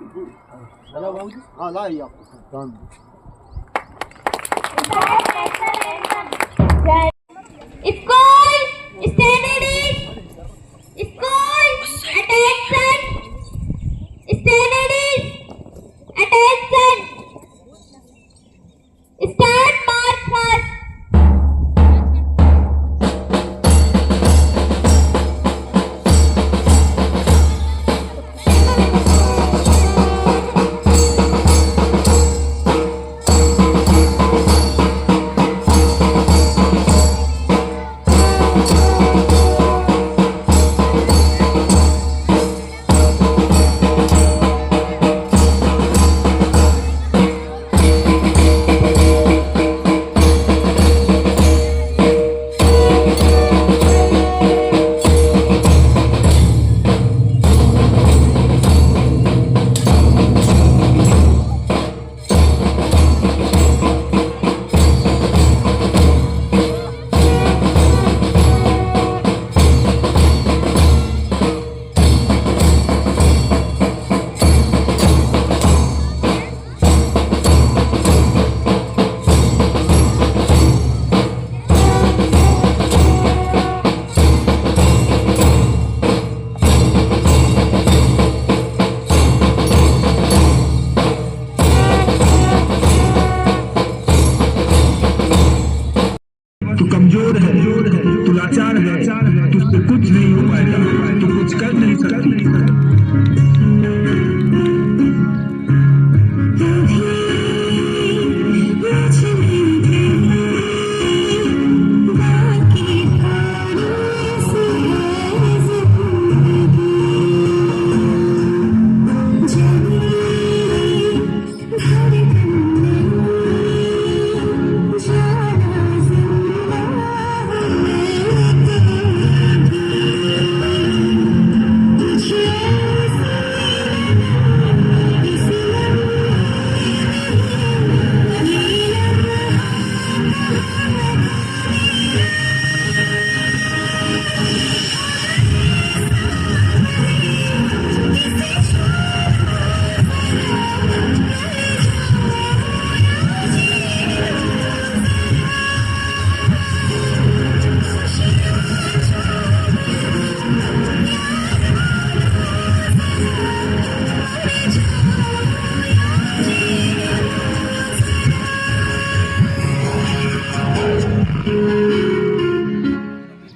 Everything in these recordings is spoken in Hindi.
हाँ लाई आपको school standard school attention standard attention start March first तू कमजोर है, तू लाचार है, तुझसे कुछ नहीं हो पाएगा, तू कुछ कर नहीं सकती।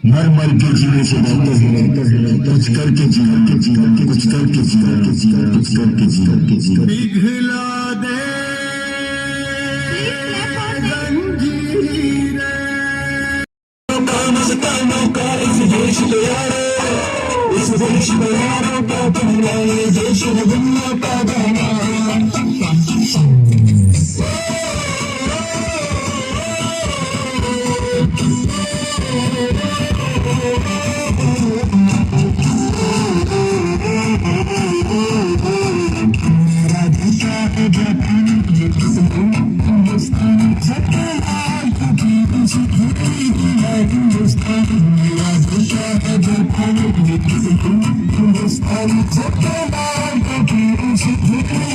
मर मर के जीने से बेहतर है कुछ करके जीना, कुछ करके जीना, कुछ करके जीना। पिघला दे जंजीरें, मस्तानों का इस देश पे यारो, इस देश पे यारों का तुमने देश है दुनिया का बहना। History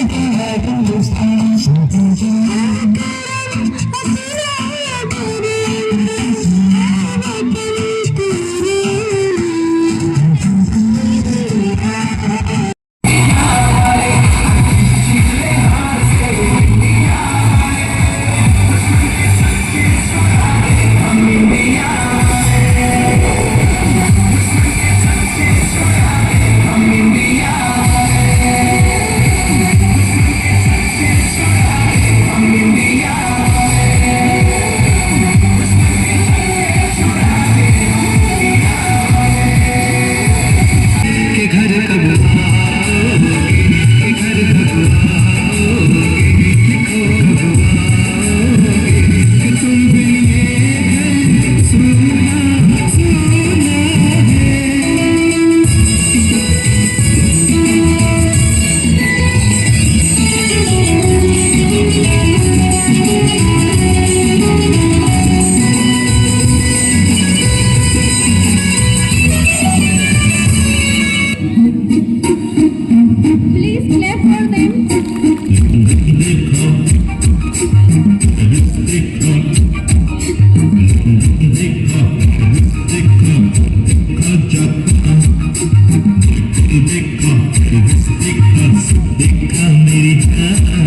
देखा मेरी जान,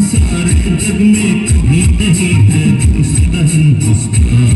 सारे जग में कहीं नहीं है उसका हिंदुस्तान।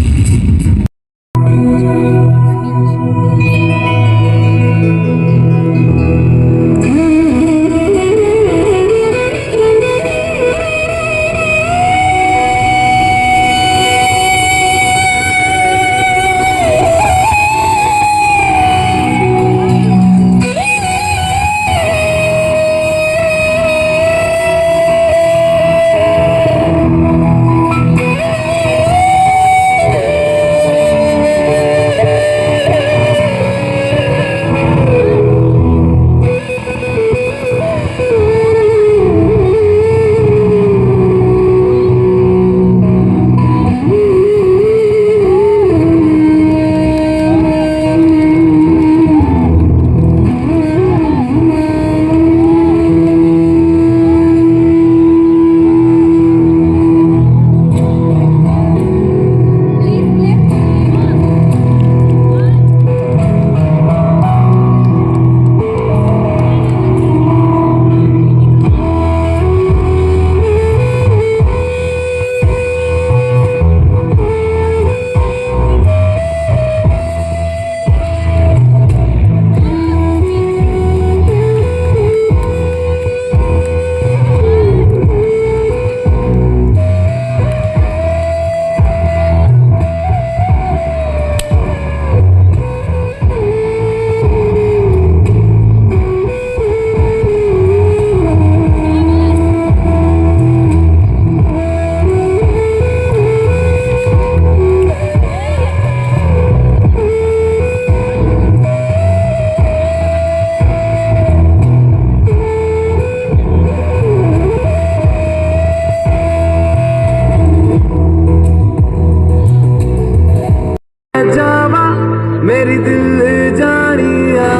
मेरी दिल जानिया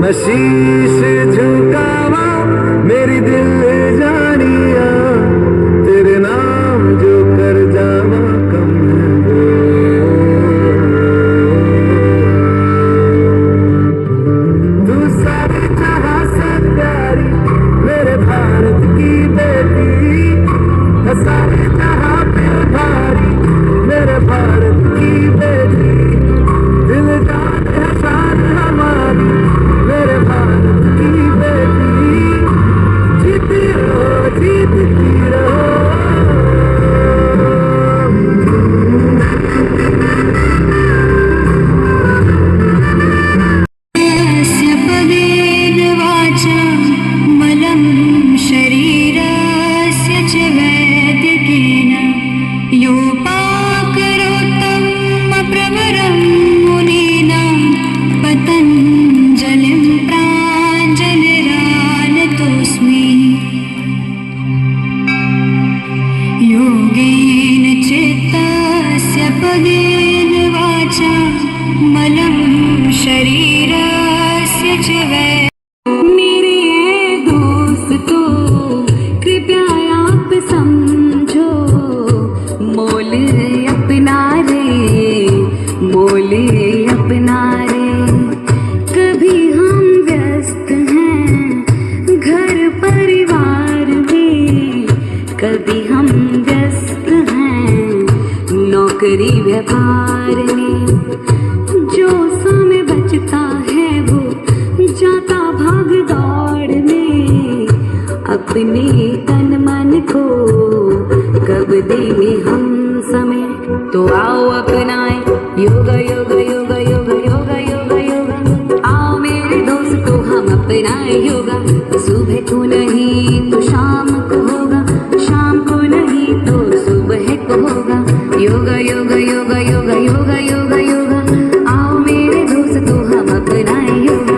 मैं शीश झुकावा, मेरी दिल जानिया तेरे नाम जो कर जावा कम है। तू सारे जहां से प्यारी मेरे भारत की बेटी, सारे जहां पे भारी मेरे भारत की बेटी, दिल जान है शान हमारी मेरे भारत की बेटी, जीती रहो जीतती रहो। मलं शरीरस्य च वैदिकेन योपाकरोत्तं प्रवरं मुनीनां पतञ्जलिं प्राञ्जलिरानतोऽस्मि। योगेन चित्तस्य पदेन वाचा मलं शरीरस्य च मेरे दोस्तों कृपया आप समझो, मोल अपना रे, मोल अपना रे। कभी हम व्यस्त हैं घर परिवार में, कभी हम व्यस्त हैं नौकरी व्यापार में। जो समय बचता है वो जाता भाग दौड़ में, अपने तन मन को कब देंगे हम समय। तो आओ अपनाए योगा योगा योगा योगा योगा योगा योगा, आओ मेरे दोस्तों हम अपनाए योगा। सुबह को नहीं तो शाम को होगा, शाम को नहीं तो सुबह को होगा। योगा योगा योगा योगा योगा योगा योगा, आओ मेरे दोस्तों हम अपनाए योगा।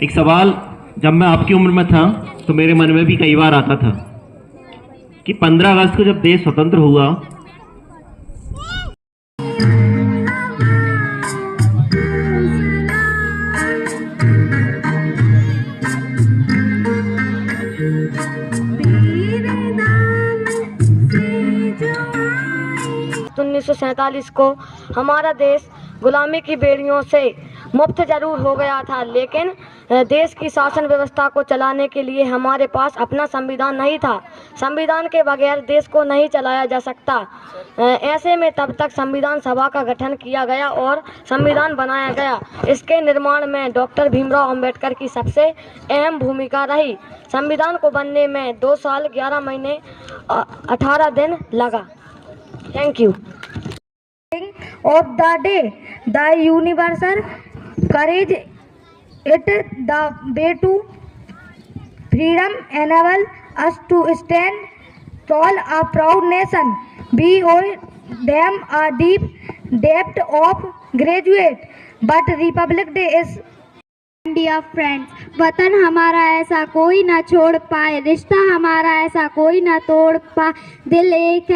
एक सवाल जब मैं आपकी उम्र में था तो मेरे मन में भी कई बार आता था कि 15 अगस्त को जब देश स्वतंत्र हुआ उन्नीस सौ 1947 को हमारा देश गुलामी की बेड़ियों से मुक्त जरूर हो गया था, लेकिन देश की शासन व्यवस्था को चलाने के लिए हमारे पास अपना संविधान नहीं था। संविधान के बगैर देश को नहीं चलाया जा सकता। ऐसे में तब तक संविधान सभा का गठन किया गया और संविधान बनाया गया। इसके निर्माण में डॉक्टर भीमराव अंबेडकर की सबसे अहम भूमिका रही। संविधान को बनने में 2 साल 11 महीने 18 दिन लगा। Thank you. Of the day, the universal courage, it the way to freedom enable us to stand tall, a proud nation. We owe them a deep debt of gratitude. But Republic Day is dear friends, वतन हमारा ऐसा कोई ना छोड़ पाए, रिश्ता हमारा ऐसा कोई ना तोड़ पाए। दिल एक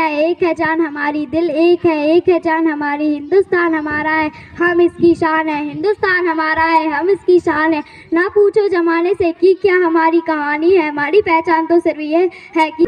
है जान हमारी, दिल एक है जान हमारी। हिंदुस्तान हमारा है, हम इसकी शान है। हिंदुस्तान हमारा है, हम इसकी शान है। ना पूछो जमाने से कि क्या हमारी कहानी है, हमारी पहचान तो सिर्फ ये है कि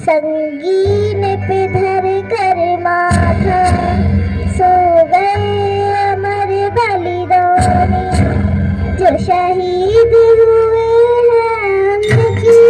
संगीन पे धर कर माथा, सो गए अमर बलिदानी जो शहीद हुए हैं उनकी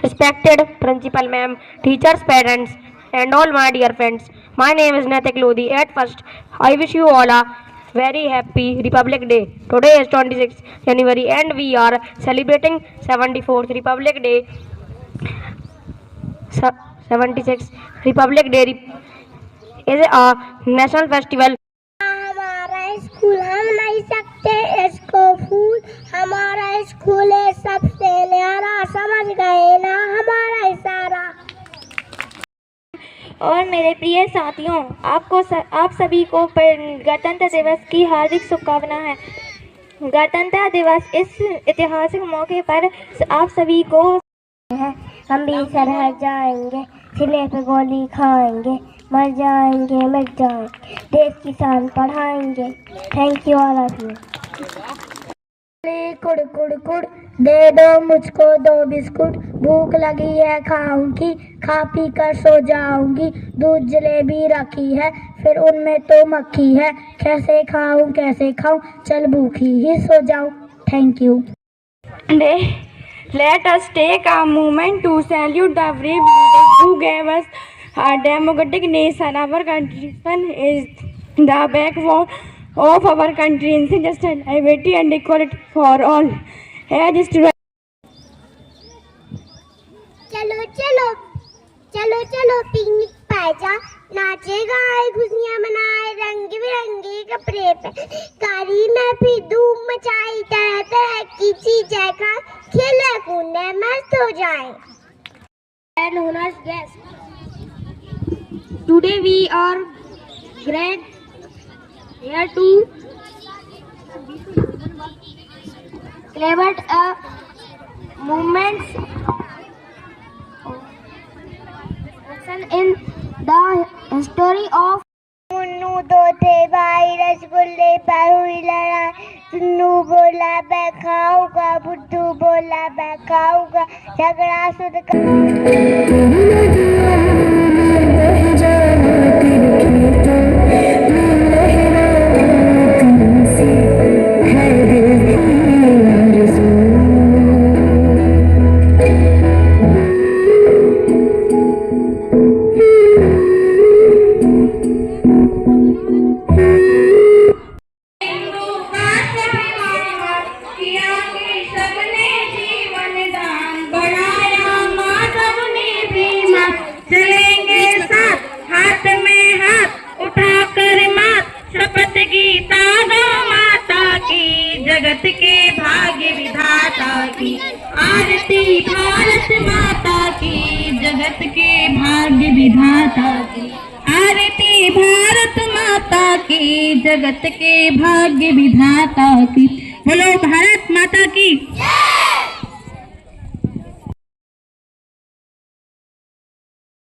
Respected Principal Ma'am, teachers, parents, and all my dear friends. My name is Naitik Lodi. At first, I wish you all a very happy Republic Day. Today is 26th January and we are celebrating 74th Republic Day. 76th Republic Day is a national festival. हमारा स्कूल हम नहीं सकते इसको फूल, हमारा स्कूल है सबसे न्यारा, समझ गए ना हमारा इशारा। और मेरे प्रिय साथियों, आप सभी को गणतंत्र दिवस की हार्दिक शुभकामनाएं हैं। गणतंत्र दिवस इस ऐतिहासिक मौके पर आप सभी को हम भी सरहद जाएंगे, सिले पे गोली खाएंगे, मर जाएंगे मिट जाएंगे, देश की शान बढ़ाएंगे। Thank you all of you. कुड़ कुड़ कुड़ दे दो मुझको 2 बिस्कुट, भूख लगी है खाऊंगी, खा पी कर सो जाऊंगी, दूध जलेबी रखी है फिर उनमें तो मक्खी है, कैसे खाऊं चल भूखी ही सो जाऊं। Thank you. Let us take a moment to salute the brave leaders who gave us a democratic nation. Our constitution is the backbone of our country, justice, liberty and equality for all. As students, चलो चलो चलो चलो पिकनिक पे जा, नाचे गाए खुशियाँ मनाए, रंग बिरंगे कपड़े पे कारी में भी धूम मचाई, तरह तरह की चीजें खाए, खेले कूदे मस्त हो जाए। And honors guest, today we are glad here to celebrate a moments in the history of Munnu दो थे भाई, रसगुल्ले पर हुई लड़ाई, चुन्नू बोला मैं खाऊंगा, बुद्धू बोला मैं खाऊंगा, झगड़ा सुध जगत के भाग्य विधाता की आरती, भारत माता की जगत के भाग्य विधाता की आरती, भारत माता की जगत के भाग्य विधाता की। बोलो भारत माता की।